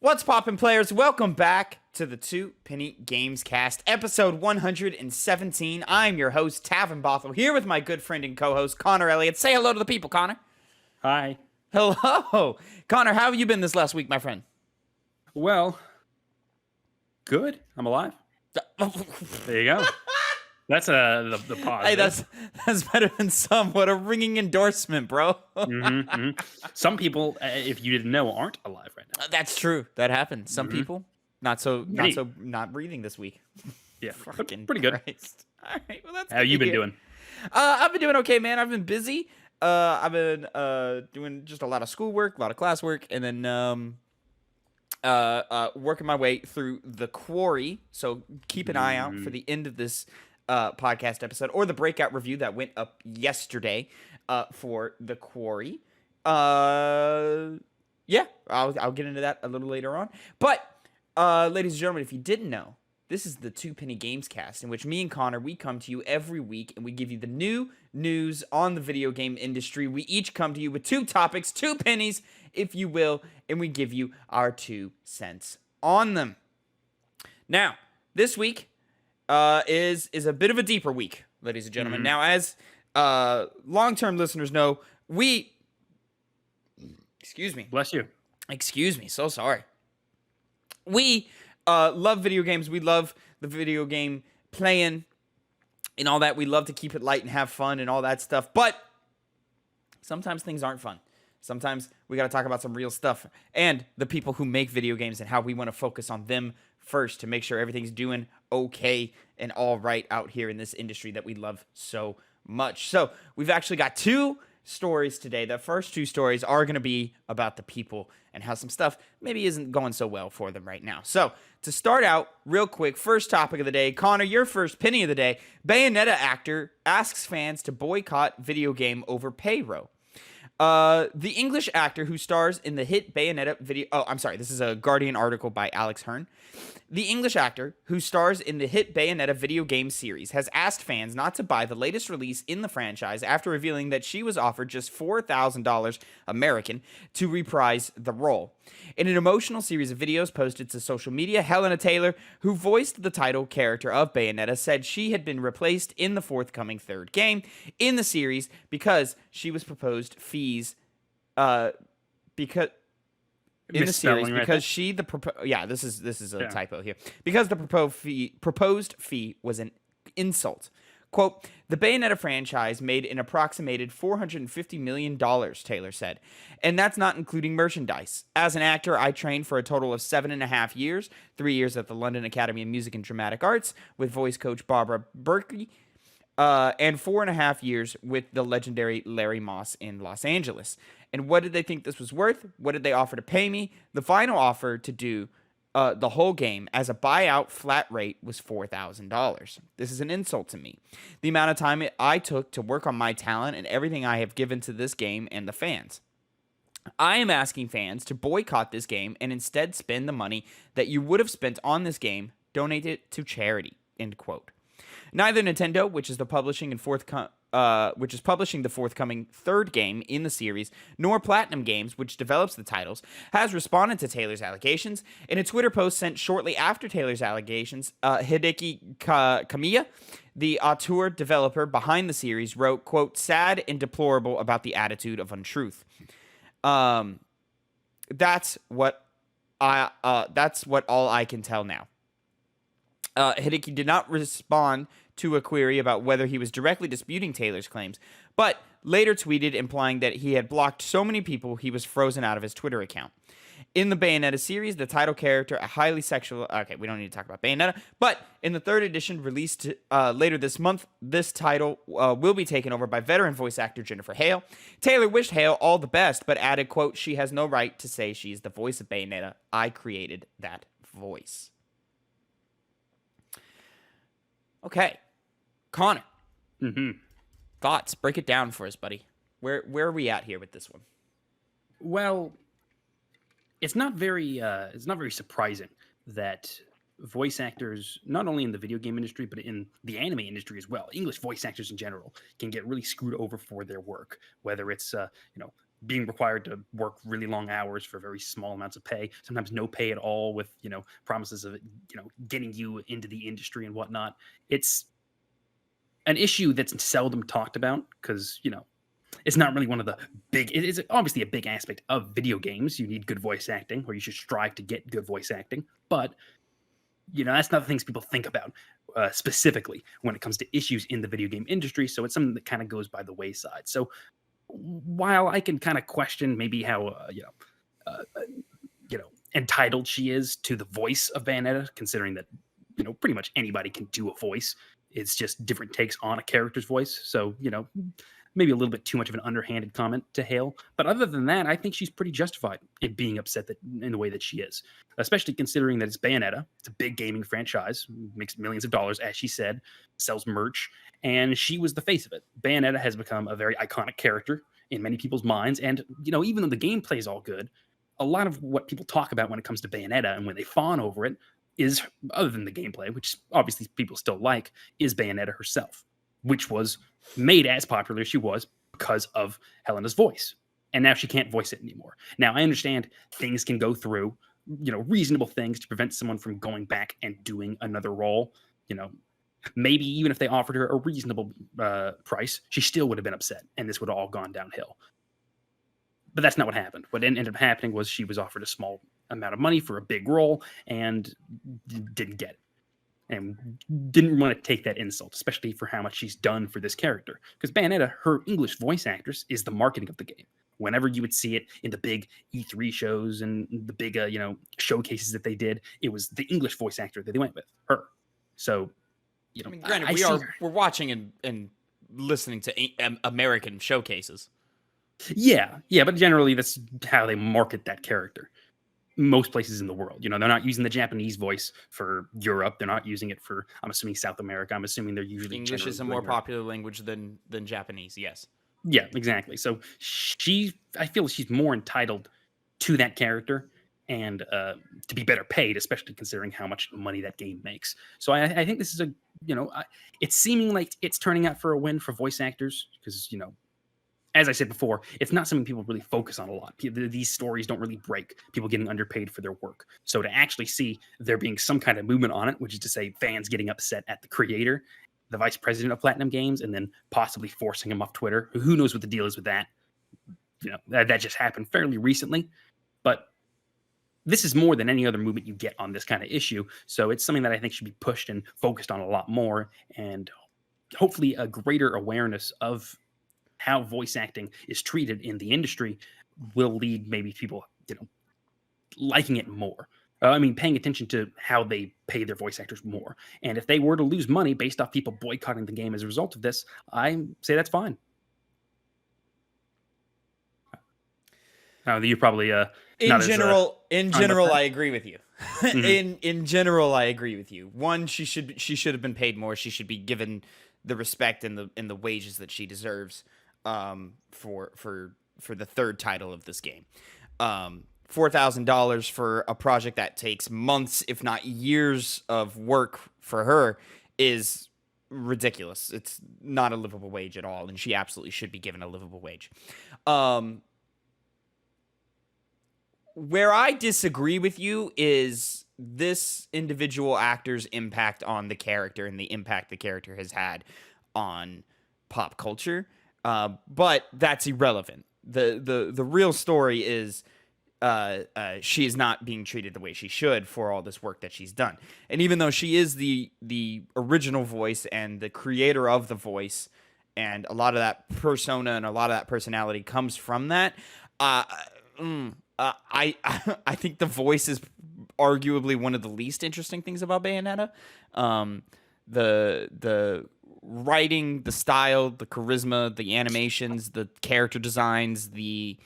What's poppin', players? Welcome back to the Two Penny Games Cast, episode 117. I'm your host, Tavin Bothell, here with my good friend and co-host, Connor Elliott. Say hello to the people, Connor. Hi. Hello. Connor, how have you been this last week, my friend? Well, good. I'm alive. There you go. That's the pause. Hey, that's better than some. What a ringing endorsement, bro. Some people, if you didn't know, aren't alive right now. That's true. That happens. Some people not breathing this week. Yeah, Fucking pretty good. Christ. All right, well, that's How you been doing? I've been doing okay, man. I've been busy. I've been doing just a lot of schoolwork, a lot of classwork, and then working my way through the Quarry. So keep an eye out for the end of this podcast episode or the breakout review that went up yesterday for the Quarry. Yeah, I'll get into that a little later on. But ladies and gentlemen, if you didn't know, this is the Two Penny Games Cast, in which me and Connor, we come to you every week and we give you the new news on the video game industry. We each come to you with two topics, two pennies, if you will, and we give you our 2 cents on them. Now, this week is a bit of a deeper week, ladies and gentlemen. Now, as long-term listeners know, excuse me. Bless you. Excuse me. So sorry. We love video games. We love the video game playing and all that. We love to keep it light and have fun and all that stuff. But sometimes things aren't fun. Sometimes we got to talk about some real stuff and the people who make video games and how we want to focus on them first to make sure everything's doing okay and all right out here in this industry that we love so much. So we've actually got 2 stories today. The first 2 stories are going to be about the people and how some stuff maybe isn't going so well for them right now. So to start out real quick, first topic of the day, Connor, your first penny of the day. Bayonetta actor asks fans to boycott video game over payroll. The English actor who stars in the hit Bayonetta video... Oh, I'm sorry. This is a Guardian article by Alex Hearn. The English actor who stars in the hit Bayonetta video game series has asked fans not to buy the latest release in the franchise after revealing that she was offered just $4,000 American to reprise the role. In an emotional series of videos posted to social media, Helenas Taylor, who voiced the title character of Bayonetta, said she had been replaced in the forthcoming 3rd game in the series because she was proposed fees because in the series Misspelling right because there. she this is a typo here, because the proposed fee was an insult. Quote, the Bayonetta franchise made an approximated $450 million, Taylor said, and that's not including merchandise. As an actor, I trained for a total of 7.5 years, 3 years at the London Academy of Music and Dramatic Arts with voice coach Barbara Berkeley, and 4.5 years with the legendary Larry Moss in Los Angeles. And what did they think this was worth? What did they offer to pay me? The final offer to do the whole game as a buyout flat rate was $4,000. This is an insult to me. The amount of time I took to work on my talent and everything I have given to this game and the fans. I am asking fans to boycott this game and instead spend the money that you would have spent on this game, donate it to charity, end quote. Neither Nintendo, which is publishing the forthcoming 3rd game in the series, nor Platinum Games, which develops the titles, has responded to Taylor's allegations. In a Twitter post sent shortly after Taylor's allegations, Hideki Kamiya, the auteur developer behind the series, wrote, quote, sad and deplorable about the attitude of untruth. That's what all I can tell now. Hideki did not respond to a query about whether he was directly disputing Taylor's claims, but later tweeted implying that he had blocked so many people he was frozen out of his Twitter account. In the Bayonetta series, the title character, a highly sexual... Okay, we don't need to talk about Bayonetta, but in the 3rd edition released later this month, this title will be taken over by veteran voice actor Jennifer Hale. Taylor wished Hale all the best, but added, quote, she has no right to say she's the voice of Bayonetta. I created that voice. Okay, Connor. Thoughts? Break it down for us, buddy. Where are we at here with this one? Well, it's not very surprising that voice actors, not only in the video game industry, but in the anime industry as well, English voice actors in general, can get really screwed over for their work, whether it's being required to work really long hours for very small amounts of pay, sometimes no pay at all, with promises of getting you into the industry and whatnot. It's an issue that's seldom talked about because it's not really one of the big. It is obviously a big aspect of video games. You need good voice acting, or you should strive to get good voice acting. But that's not the things people think about specifically when it comes to issues in the video game industry. So it's something that kind of goes by the wayside. So while I can kind of question maybe how uh, entitled she is to the voice of Bayonetta, considering that pretty much anybody can do a voice. It's just different takes on a character's voice. So maybe a little bit too much of an underhanded comment to hail. But other than that, I think she's pretty justified in being upset in the way that she is, especially considering that it's Bayonetta. It's a big gaming franchise, makes millions of dollars, as she said, sells merch, and she was the face of it. Bayonetta has become a very iconic character in many people's minds. And, even though the gameplay is all good, a lot of what people talk about when it comes to Bayonetta and when they fawn over it is, other than the gameplay, which obviously people still like, is Bayonetta herself, which was made as popular as she was because of Helena's voice. And now she can't voice it anymore. Now, I understand things can go through, reasonable things to prevent someone from going back and doing another role. Maybe even if they offered her a reasonable price, she still would have been upset, and this would have all gone downhill. But that's not what happened. What ended up happening was she was offered a small amount of money for a big role and didn't get it. And didn't want to take that insult, especially for how much she's done for this character. Because Bayonetta, her English voice actress, is the marketing of the game. Whenever you would see it in the big E3 shows and the big, showcases that they did, it was the English voice actor that they went with, her. So, granted, we're watching and listening to American showcases. Yeah, but generally that's how they market that character. Most places in the world, they're not using the Japanese voice for Europe. They're not using it for, I'm assuming, South America. I'm assuming they're usually English is a more popular language than Japanese. Yes. Yeah, exactly. So I feel she's more entitled to that character and to be better paid, especially considering how much money that game makes. So I think this is it's seeming like it's turning out for a win for voice actors because, as I said before, it's not something people really focus on a lot. These stories don't really break people getting underpaid for their work. So to actually see there being some kind of movement on it, which is to say fans getting upset at the creator, the vice president of Platinum Games, and then possibly forcing him off Twitter. Who knows what the deal is with that? That just happened fairly recently. But this is more than any other movement you get on this kind of issue. So it's something that I think should be pushed and focused on a lot more, and hopefully a greater awareness of how voice acting is treated in the industry will lead maybe people, liking it more. Paying attention to how they pay their voice actors more. And if they were to lose money based off people boycotting the game as a result of this, I say that's fine. You probably in general, I agree with you. Mm-hmm. in general, I agree with you. One, she should have been paid more. She should be given the respect and the wages that she deserves. For the third title of this game, $4,000 for a project that takes months, if not years, of work for her is ridiculous. It's not a livable wage at all, and she absolutely should be given a livable wage. Where I disagree with you is this individual actor's impact on the character and the impact the character has had on pop culture. But that's irrelevant. The real story is she is not being treated the way she should for all this work that she's done. And even though she is the original voice and the creator of the voice, and a lot of that persona and a lot of that personality comes from that, I think the voice is arguably one of the least interesting things about Bayonetta. The writing, the style, the charisma, the animations, the character designs, the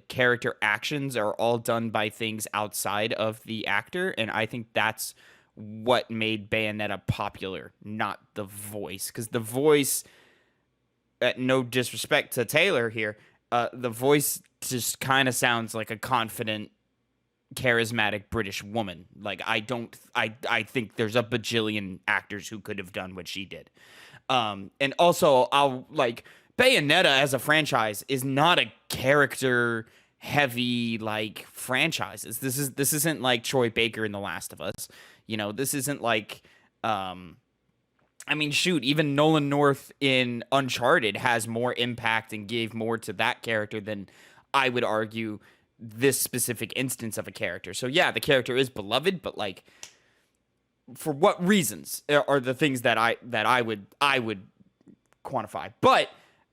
character actions are all done by things outside of the actor, and I think that's what made Bayonetta popular, not the voice. Because the voice, no disrespect to Taylor here, the voice just kind of sounds like a confident, charismatic British woman. Like, I think there's a bajillion actors who could have done what she did. And also, Bayonetta as a franchise is not a character heavy like franchises. This isn't like Troy Baker in The Last of Us. This isn't like I mean, shoot, even Nolan North in Uncharted has more impact and gave more to that character than I would argue this specific instance of a character. So yeah, the character is beloved, but like, for what reasons are the things that I would quantify? But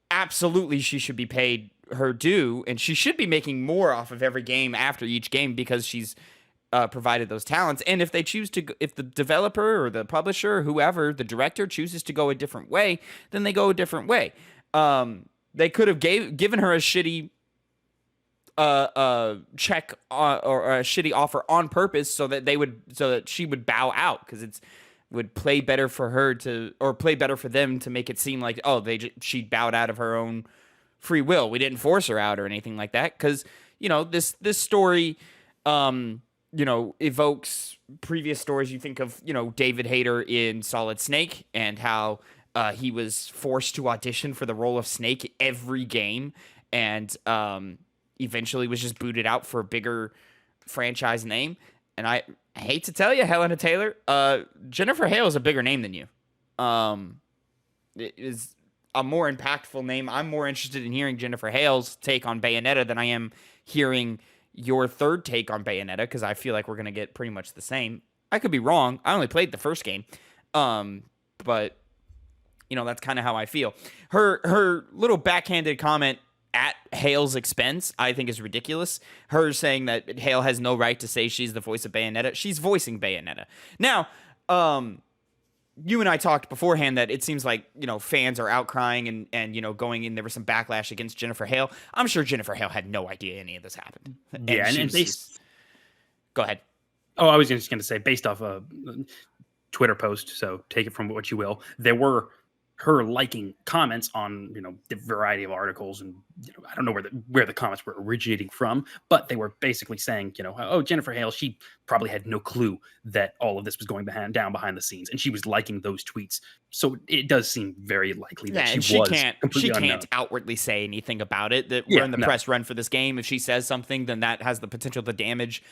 absolutely, she should be paid her due, and she should be making more off of every game after each game because she's provided those talents. And if they choose to, if the developer or the publisher or whoever, the director chooses to go a different way, then they go a different way. They could have given her a shitty check or a shitty offer on purpose so that she would bow out, because it would play better for her or play better for them to make it seem like, oh, she bowed out of her own free will. We didn't force her out or anything like that, because this story evokes previous stories. You think of David Hayter in Solid Snake and how he was forced to audition for the role of Snake every game, and eventually was just booted out for a bigger franchise name. And I hate to tell you, Helena Taylor, Jennifer Hale is a bigger name than you. It is a more impactful name. I'm more interested in hearing Jennifer Hale's take on Bayonetta than I am hearing your third take on Bayonetta, because I feel like we're going to get pretty much the same. I could be wrong. I only played the first game. But that's kind of how I feel. Her little backhanded comment at Hale's expense, I think, is ridiculous. Her saying that Hale has no right to say she's the voice of Bayonetta. She's voicing Bayonetta. Now, you and I talked beforehand that it seems like, fans are outcrying and going in. There was some backlash against Jennifer Hale. I'm sure Jennifer Hale had no idea any of this happened. Yeah, Go ahead. Oh, I was just going to say, based off a Twitter post, so take it from what you will, there were her liking comments on the variety of articles, and I don't know where the comments were originating from, but they were basically saying oh, Jennifer Hale, she probably had no clue that all of this was going down behind the scenes, and she was liking those tweets. So it does seem very likely that she can't outwardly say anything about it. That we're in the press run for this game. If she says something, then that has the potential to damage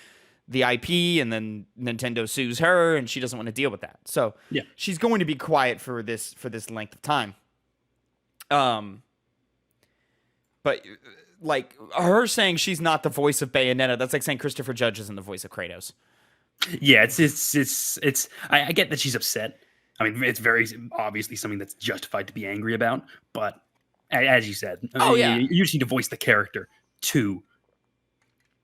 the IP, and then Nintendo sues her, and she doesn't want to deal with that. So yeah, she's going to be quiet for this length of time. But like her saying she's not the voice of Bayonetta, that's like saying Christopher Judge isn't the voice of Kratos. Yeah, it's. I get that she's upset. I mean, it's very obviously something that's justified to be angry about. But as you said, you just need to voice the character to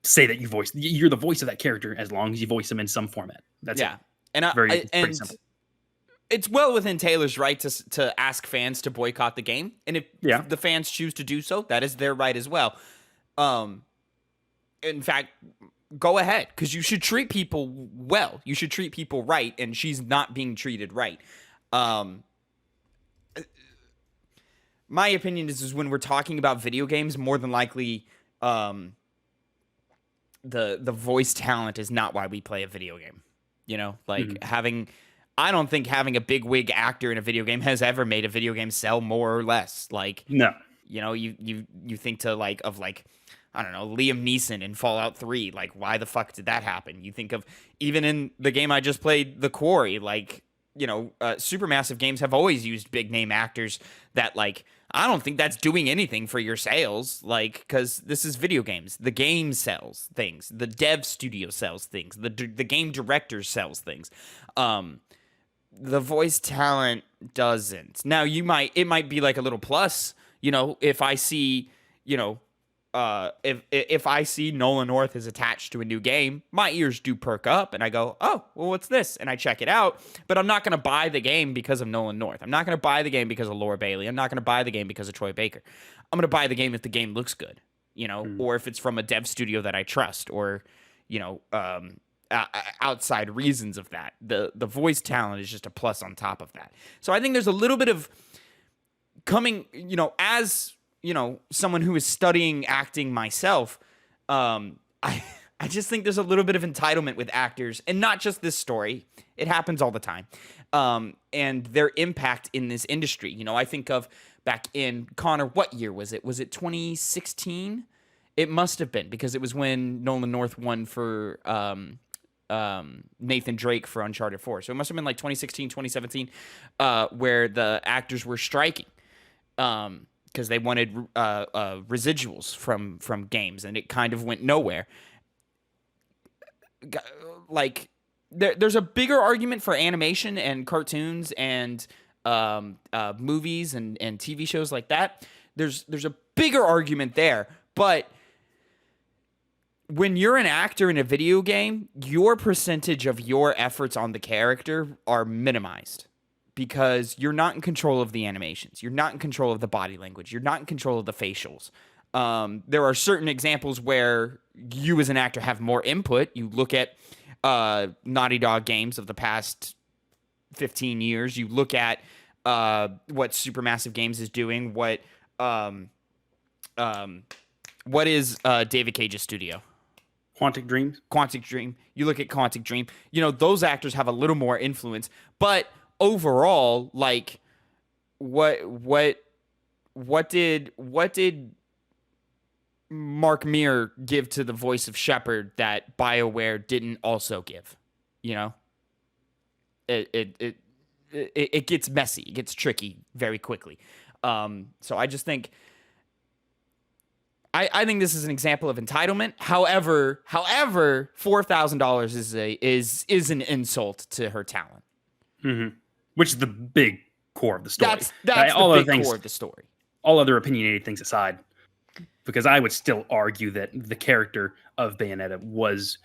say that you're the voice of that character, as long as you voice them in some format. That's it. And pretty simple. It's well within Taylor's right to ask fans to boycott the game, and if the fans choose to do so, that is their right as well. In fact, go ahead, because you should treat people well. You should treat people right, and she's not being treated right. My opinion is when we're talking about video games, more than likely, the voice talent is not why we play a video game. I don't think having a big wig actor in a video game has ever made a video game sell more or less. No. You think of I don't know, Liam Neeson in Fallout 3. Like, why the fuck did that happen? You think of, even in the game I just played, The Quarry, supermassive games have always used big name actors that, I don't think that's doing anything for your sales, because this is video games. The game sells things. The dev studio sells things. The game director sells things. The voice talent doesn't. Now, it might be like a little plus, if I see, if I see Nolan North is attached to a new game, my ears do perk up, and I go, oh, well, what's this? And I check it out. But I'm not going to buy the game because of Nolan North. I'm not going to buy the game because of Laura Bailey. I'm not going to buy the game because of Troy Baker. I'm going to buy the game if the game looks good, or if it's from a dev studio that I trust, or, outside reasons of that. The voice talent is just a plus on top of that. So I think there's a little bit of coming, as someone who is studying acting myself, I just think there's a little bit of entitlement with actors, and not just this story. It happens all the time. And their impact in this industry. I think of back in, Connor, what year was it? Was it 2016? It must have been, because it was when Nolan North won for Nathan Drake for Uncharted 4. So it must have been like 2016, 2017, where the actors were striking because they wanted residuals from games, and it kind of went nowhere. Like, there's a bigger argument for animation and cartoons and movies and TV shows like that. There's a bigger argument there, but when you're an actor in a video game, your percentage of your efforts on the character are minimized because you're not in control of the animations. You're not in control of the body language. You're not in control of the facials. There are certain examples where you as an actor have more input. You look at Naughty Dog games of the past 15 years. You look at what Supermassive Games is doing. What is David Cage's studio? Quantic Dream. You look at Quantic Dream. You know, those actors have a little more influence, but overall, like, what did Mark Meer give to the voice of Shepard that BioWare didn't also give? You know, it gets messy, it gets tricky very quickly. So I just think. I think this is an example of entitlement. However, $4,000 is an insult to her talent. Mm-hmm. Which is the big core of the story. That's all the big core of the story. All other opinionated things aside, because I would still argue that the character of Bayonetta was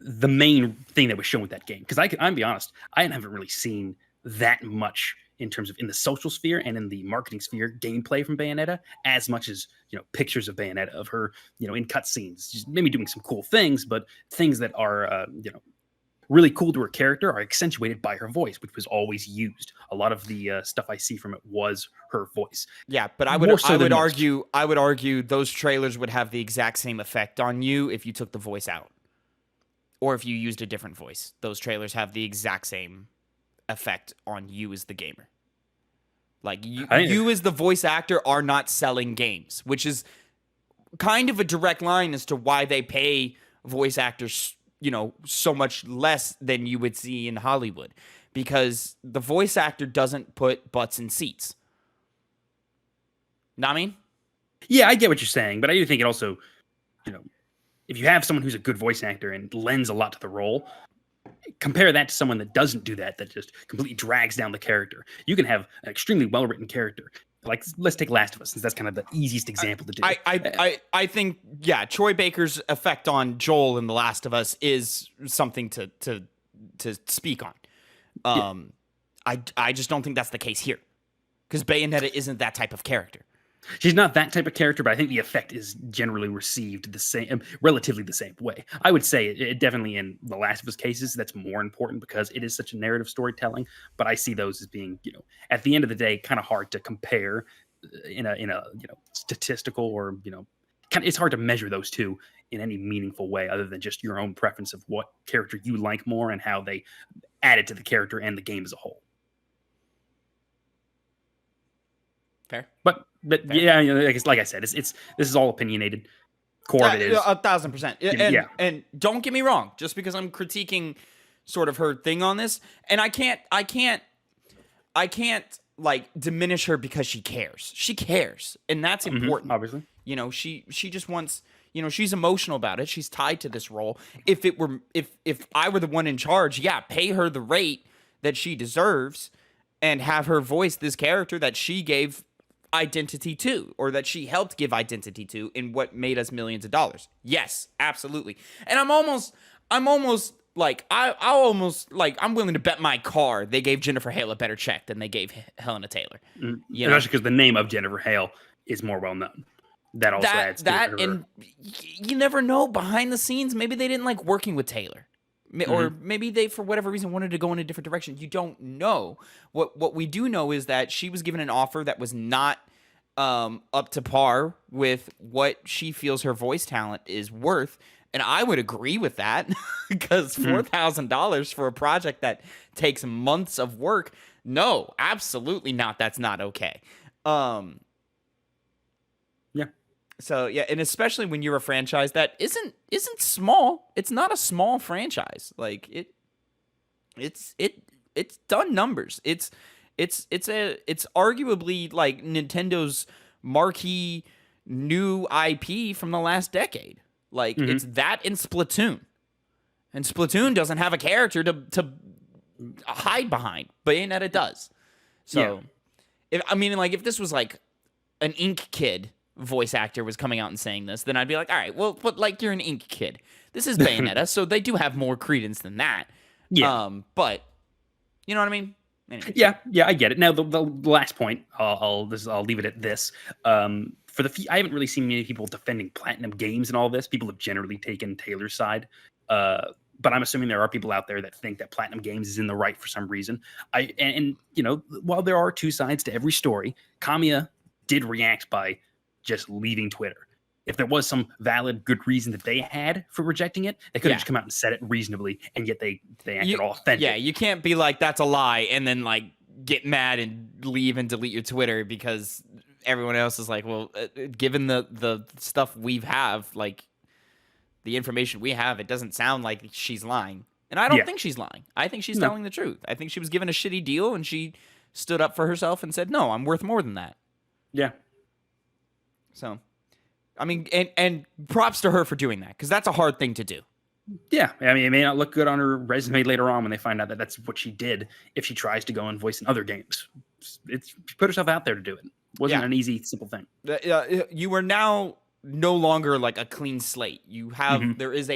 the main thing that was shown with that game. Because I'm be honest, I haven't really seen that much in terms of in the social sphere and in the marketing sphere gameplay from Bayonetta, as much as, you know, pictures of Bayonetta, of her, you know, in cutscenes, just maybe doing some cool things, but things that are, you know, really cool to her character are accentuated by her voice, which was always used. A lot of the stuff I see from it was her voice. Yeah, but I would argue those trailers would have the exact same effect on you if you took the voice out, or if you used a different voice. Those trailers have the exact same effect on you as the gamer. Like, you as the voice actor are not selling games, which is kind of a direct line as to why they pay voice actors, you know, so much less than you would see in Hollywood, because the voice actor doesn't put butts in seats. Know what I mean? Yeah, I get what you're saying, but I do think it also, you know, if you have someone who's a good voice actor and lends a lot to the role, compare that to someone that doesn't do that, that just completely drags down the character. You can have an extremely well-written character. Like, let's take Last of Us, since that's kind of the easiest example to do. I think, yeah, Troy Baker's effect on Joel in The Last of Us is something to speak on. I just don't think that's the case here, because Bayonetta isn't that type of character. She's not that type of character, but I think the effect is generally received the same, relatively the same way. I would say it definitely in The Last of Us cases, that's more important because it is such a narrative storytelling. But I see those as being, you know, at the end of the day, kind of hard to compare in a you know, statistical, or, you know, it's hard to measure those two in any meaningful way other than just your own preference of what character you like more and how they add it to the character and the game as a whole. Fair. But fair. Yeah, you know, like I said, it's this is all opinionated. Core of it is 1,000%. And don't get me wrong, just because I'm critiquing sort of her thing on this, and I can't like diminish her because she cares. She cares, and that's important. Obviously, you know, she just wants, you know, she's emotional about it. She's tied to this role. If I were the one in charge, yeah, pay her the rate that she deserves, and have her voice this character that she gave identity to, or that she helped give identity to in what made us millions of dollars. Yes, absolutely. And I'm almost like, I'm willing to bet my car they gave Jennifer Hale a better check than they gave Helena Taylor. You know? Especially because the name of Jennifer Hale is more well known. That also adds to her. And you never know, behind the scenes, maybe they didn't like working with Taylor. Or maybe they, for whatever reason, wanted to go in a different direction. You don't know. What we do know is that she was given an offer that was not up to par with what she feels her voice talent is worth. And I would agree with that, because $4,000 for a project that takes months of work, no, absolutely not. That's not okay. Um, Yeah. so yeah, and especially when you're a franchise that isn't small. It's not a small franchise. Like it's done numbers. It's arguably like Nintendo's marquee new IP from the last decade. Like Hmm. it's that in Splatoon. And Splatoon doesn't have a character to hide behind. Bayonetta does. Yeah. So if this was like an Ink Kid voice actor was coming out and saying this, then I'd be like, all right, well, but like you're an Ink Kid. This is Bayonetta, so they do have more credence than that. Yeah. But you know what I mean? Anyways. Yeah, I get it. Now, the last point, I'll leave it at this. I haven't really seen many people defending Platinum Games and all this. People have generally taken Taylor's side, but I'm assuming there are people out there that think that Platinum Games is in the right for some reason. And while there are two sides to every story, Kamiya did react by just leaving Twitter. If there was some valid, good reason that they had for rejecting it, they could have just come out and said it reasonably, and yet they acted all authentic. Yeah, you can't be like, that's a lie, and then like get mad and leave and delete your Twitter because everyone else is like, well, given the stuff we have, like the information we have, it doesn't sound like she's lying. And I don't think she's lying. I think she's telling the truth. I think she was given a shitty deal, and she stood up for herself and said, no, I'm worth more than that. Yeah. So... I mean, and props to her for doing that, because that's a hard thing to do. Yeah, I mean, it may not look good on her resume later on when they find out that that's what she did if she tries to go and voice in other games. She put herself out there to do it. It wasn't an easy, simple thing. You are now no longer like a clean slate. You have, there is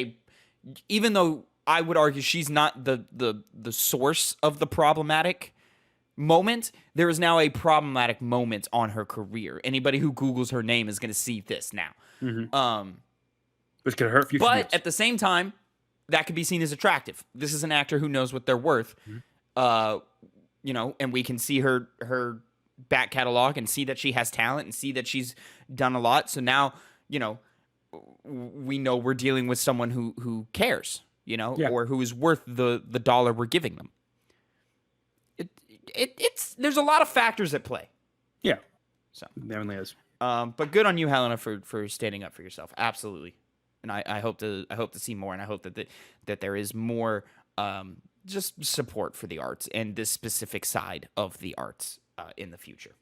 even though I would argue she's not the source of the problematic moment, there is now a problematic moment on her career. Anybody who Googles her name is going to see this now. Which could hurt future but games. at the same time, that could be seen as attractive. This is an actor who knows what they're worth. And we can see her back catalog and see that she has talent and see that she's done a lot. So now, we know we're dealing with someone who cares, or who is worth the dollar we're giving them. There's a lot of factors at play. Yeah. So there only is. But good on you, Helena, for standing up for yourself. Absolutely. And I hope to see more, and I hope that there is more just support for the arts and this specific side of the arts in the future.